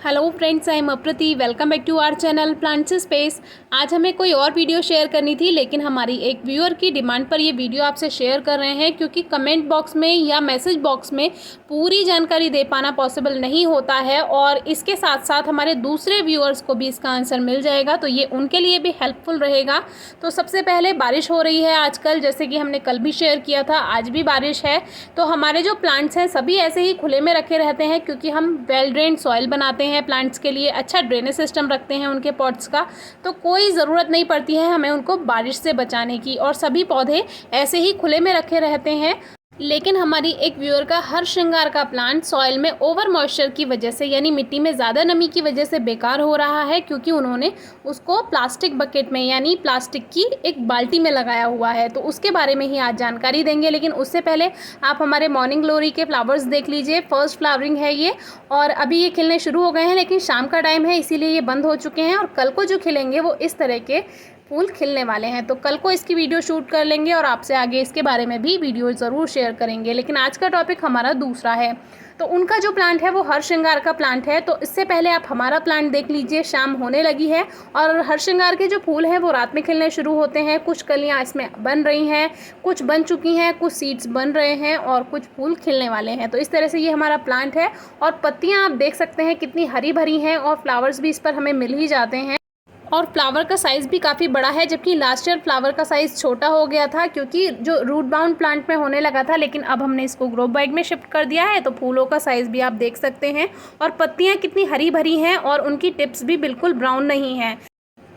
Hello friends, I am Aprati. Welcome back to our channel plants space. आज हमें कोई और वीडियो शेयर करनी थी, लेकिन हमारी एक व्यूअर की डिमांड पर ये वीडियो आपसे शेयर कर रहे हैं, क्योंकि कमेंट बॉक्स में या मैसेज बॉक्स में पूरी जानकारी दे पाना पॉसिबल नहीं होता है, और इसके साथ साथ हमारे दूसरे व्यूअर्स को भी इसका आंसर मिल जाएगा, तो ये उनके लिए भी हेल्पफुल रहेगा। तो सबसे पहले, बारिश हो रही है आजकल, जैसे कि हमने कल भी शेयर किया था, आज भी बारिश है। तो हमारे जो प्लांट्स हैं सभी ऐसे ही खुले में रखे रहते हैं, क्योंकि हम वेल ड्रेन्ड सॉइल बनाते हैं प्लांट्स के लिए, अच्छा ड्रेनेज सिस्टम रखते हैं उनके पॉट्स का, तो कोई ज़रूरत नहीं पड़ती है हमें उनको बारिश से बचाने की, और सभी पौधे ऐसे ही खुले में रखे रहते हैं। लेकिन हमारी एक व्यूअर का हर श्रृंगार का प्लांट सॉइल में ओवर मॉइस्चर की वजह से, यानी मिट्टी में ज़्यादा नमी की वजह से बेकार हो रहा है, क्योंकि उन्होंने उसको प्लास्टिक बकेट में यानी प्लास्टिक की एक बाल्टी में लगाया हुआ है। तो उसके बारे में ही आज जानकारी देंगे, लेकिन उससे पहले आप हमारे मॉर्निंग ग्लोरी के फ्लावर्स देख लीजिए। फर्स्ट फ्लावरिंग है ये, और अभी ये खिलने शुरू हो गए हैं, लेकिन शाम का टाइम है इसीलिए ये बंद हो चुके हैं, और कल को जो खिलेंगे वो इस तरह के फूल खिलने वाले हैं। तो कल को इसकी वीडियो शूट कर लेंगे और आपसे आगे इसके बारे में भी वीडियो ज़रूर शेयर करेंगे। लेकिन आज का टॉपिक हमारा दूसरा है। तो उनका जो प्लांट है वो हर श्रृंगार का प्लांट है। तो इससे पहले आप हमारा प्लांट देख लीजिए। शाम होने लगी है और हर श्रृंगार के जो फूल हैं वो रात में खिलने शुरू होते हैं। कुछ कलियाँ इसमें बन रही हैं, कुछ बन चुकी हैं, कुछ सीड्स बन रहे हैं, और कुछ फूल खिलने वाले हैं। तो इस तरह से ये हमारा प्लांट है, और पत्तियाँ आप देख सकते हैं कितनी हरी भरी हैं, और फ्लावर्स भी इस पर हमें मिल ही जाते हैं। और फ्लावर का साइज़ भी काफ़ी बड़ा है, जबकि लास्ट ईयर फ्लावर का साइज़ छोटा हो गया था, क्योंकि जो रूट बाउंड प्लांट में होने लगा था। लेकिन अब हमने इसको ग्रो बैग में शिफ्ट कर दिया है, तो फूलों का साइज़ भी आप देख सकते हैं, और पत्तियां कितनी हरी भरी हैं, और उनकी टिप्स भी बिल्कुल ब्राउन नहीं हैं।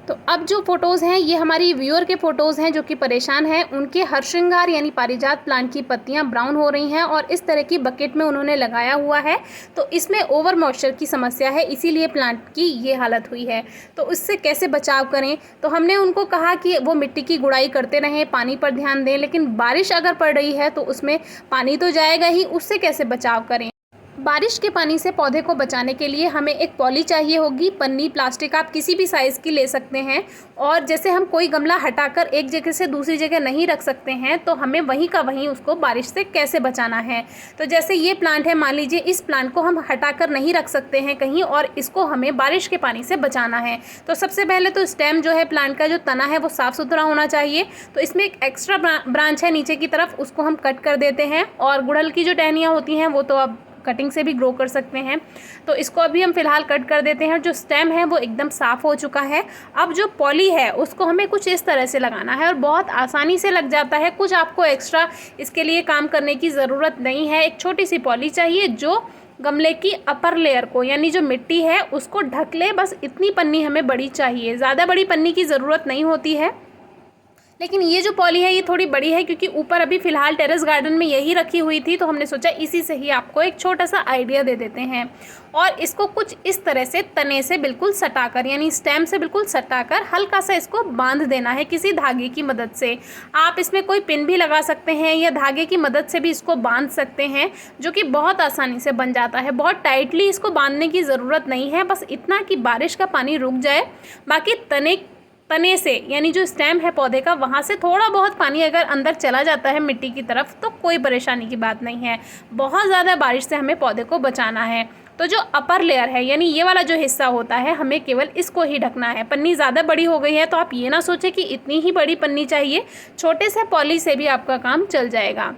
तो अब जो फ़ोटोज़ हैं ये हमारी व्यूअर के फ़ोटोज़ हैं जो कि परेशान हैं। उनके हर श्रृंगार यानी पारिजात प्लांट की पत्तियां ब्राउन हो रही हैं, और इस तरह की बकेट में उन्होंने लगाया हुआ है। तो इसमें ओवर मॉइस्चर की समस्या है, इसीलिए प्लांट की ये हालत हुई है। तो इससे कैसे बचाव करें? तो हमने उनको कहा कि वो मिट्टी की गुड़ाई करते रहें, पानी पर ध्यान दें, लेकिन बारिश अगर पड़ रही है तो उसमें पानी तो जाएगा ही, उससे कैसे बचाव करें? बारिश के पानी से पौधे को बचाने के लिए हमें एक पॉली चाहिए होगी। पन्नी, प्लास्टिक आप किसी भी साइज़ की ले सकते हैं। और जैसे हम कोई गमला हटाकर एक जगह से दूसरी जगह नहीं रख सकते हैं, तो हमें वहीं का वहीं उसको बारिश से कैसे बचाना है। तो जैसे ये प्लांट है, मान लीजिए इस प्लांट को हम हटाकर नहीं रख सकते हैं कहीं, और इसको हमें बारिश के पानी से बचाना है। तो सबसे पहले तो स्टेम जो है प्लांट का, जो तना है वो साफ़ सुथरा होना चाहिए। तो इसमें एक एक्स्ट्रा ब्रांच है नीचे की तरफ, उसको हम कट कर देते हैं। और गुड़हल की जो टहनियाँ होती हैं वो तो अब कटिंग से भी ग्रो कर सकते हैं, तो इसको अभी हम फिलहाल कट कर देते हैं। जो स्टेम है वो एकदम साफ़ हो चुका है। अब जो पॉली है उसको हमें कुछ इस तरह से लगाना है, और बहुत आसानी से लग जाता है। कुछ आपको एक्स्ट्रा इसके लिए काम करने की ज़रूरत नहीं है। एक छोटी सी पॉली चाहिए जो गमले की अपर लेयर को, यानी जो मिट्टी है उसको ढक ले। बस इतनी पन्नी हमें बड़ी चाहिए, ज़्यादा बड़ी पन्नी की ज़रूरत नहीं होती है। लेकिन ये जो पॉली है ये थोड़ी बड़ी है, क्योंकि ऊपर अभी फ़िलहाल टेरेस गार्डन में यही रखी हुई थी, तो हमने सोचा इसी से ही आपको एक छोटा सा आइडिया दे देते हैं। और इसको कुछ इस तरह से तने से बिल्कुल सटाकर, यानी स्टेम से बिल्कुल सटाकर हल्का सा इसको बांध देना है किसी धागे की मदद से। आप इसमें कोई पिन भी लगा सकते हैं, या धागे की मदद से भी इसको बांध सकते हैं, जो कि बहुत आसानी से बन जाता है। बहुत टाइटली इसको बांधने की ज़रूरत नहीं है, बस इतना कि बारिश का पानी रुक जाए। बाकी तने से, यानी जो स्टेम है पौधे का, वहाँ से थोड़ा बहुत पानी अगर अंदर चला जाता है मिट्टी की तरफ, तो कोई परेशानी की बात नहीं है। बहुत ज़्यादा बारिश से हमें पौधे को बचाना है। तो जो अपर लेयर है, यानी ये वाला जो हिस्सा होता है, हमें केवल इसको ही ढकना है। पन्नी ज़्यादा बड़ी हो गई है तो आप ये ना सोचें कि इतनी ही बड़ी पन्नी चाहिए, छोटे से पॉली से भी आपका काम चल जाएगा।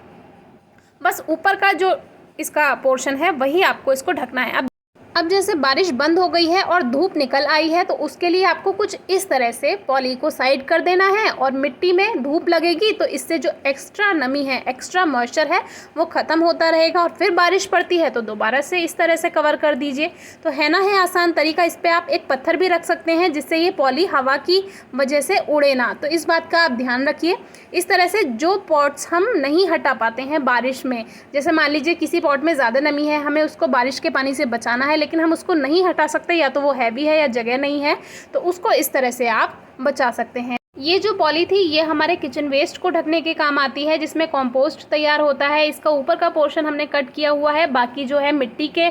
बस ऊपर का जो इसका पोर्शन है वही आपको इसको ढकना है। अब जैसे बारिश बंद हो गई है और धूप निकल आई है, तो उसके लिए आपको कुछ इस तरह से पॉली को साइड कर देना है, और मिट्टी में धूप लगेगी तो इससे जो एक्स्ट्रा नमी है, एक्स्ट्रा मॉइस्चर है, वो ख़त्म होता रहेगा। और फिर बारिश पड़ती है तो दोबारा से इस तरह से कवर कर दीजिए। तो है ना, है आसान तरीका। इस पर आप एक पत्थर भी रख सकते हैं, जिससे ये पॉली हवा की वजह से उड़े ना। तो इस बात का आप ध्यान रखिए। इस तरह से जो पॉट्स हम नहीं हटा पाते हैं बारिश में, जैसे मान लीजिए किसी पॉट में ज़्यादा नमी है, हमें उसको बारिश के पानी से बचाना है, लेकिन हम उसको नहीं हटा सकते, या तो वो हैवी है या जगह नहीं है, तो उसको इस तरह से आप बचा सकते हैं। ये जो पॉली थी ये हमारे किचन वेस्ट को ढकने के काम आती है, जिसमें कंपोस्ट तैयार होता है। इसका ऊपर का पोर्शन हमने कट किया हुआ है, बाकी जो है मिट्टी के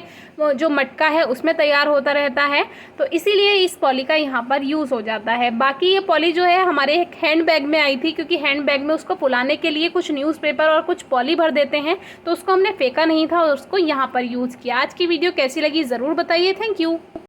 जो मटका है उसमें तैयार होता रहता है, तो इसीलिए इस पॉली का यहाँ पर यूज़ हो जाता है। बाकी ये पॉली जो है हमारे एक हैंड बैग में आई थी, क्योंकि हैंड बैग में उसको फुलाने के लिए कुछ न्यूज़पेपर और कुछ पॉली भर देते हैं, तो उसको हमने फेंका नहीं था और उसको यहाँ पर यूज़ किया। आज की वीडियो कैसी लगी ज़रूर बताइए। Thank you.